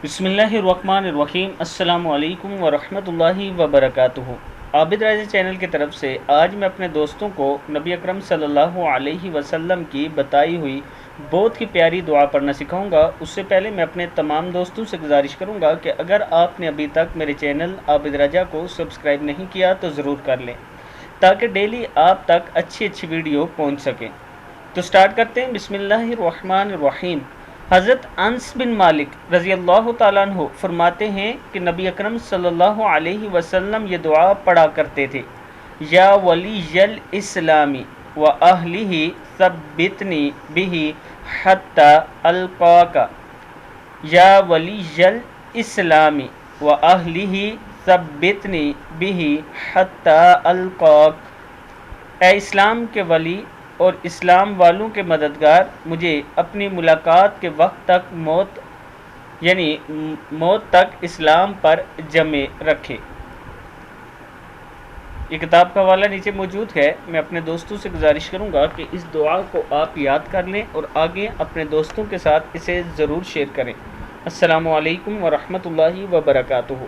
بسم اللہ الرحمن الرحیم۔ السلام علیکم ورحمۃ اللہ وبرکاتہ۔ عابد راضی چینل کی طرف سے آج میں اپنے دوستوں کو نبی اکرم صلی اللہ علیہ وسلم کی بتائی ہوئی بہت ہی پیاری دعا پڑھنا سکھاؤں گا۔ اس سے پہلے میں اپنے تمام دوستوں سے گزارش کروں گا کہ اگر آپ نے ابھی تک میرے چینل عابد راجہ کو سبسکرائب نہیں کیا تو ضرور کر لیں تاکہ ڈیلی آپ تک اچھی ویڈیو پہنچ سکیں۔ تو سٹارٹ کرتے ہیں۔ بسم اللہ الرحمن الرحیم۔ حضرت انس بن مالک رضی اللہ تعالیٰ عنہ فرماتے ہیں کہ نبی اکرم صلی اللہ علیہ وسلم یہ دعا پڑھا کرتے تھے: یا ولی الاسلام و اہلہ ثبتنی بہ حتی القاک، یا ولی الاسلام و اہلہ ثبتنی بہ حتی القاک۔ اے اسلام کے ولی اور اسلام والوں کے مددگار، مجھے اپنی ملاقات کے وقت تک موت تک اسلام پر جمع رکھے۔ یہ کتاب کا حوالہ نیچے موجود ہے۔ میں اپنے دوستوں سے گزارش کروں گا کہ اس دعا کو آپ یاد کر لیں اور آگے اپنے دوستوں کے ساتھ اسے ضرور شیئر کریں۔ السلام علیکم ورحمۃ اللہ وبرکاتہ۔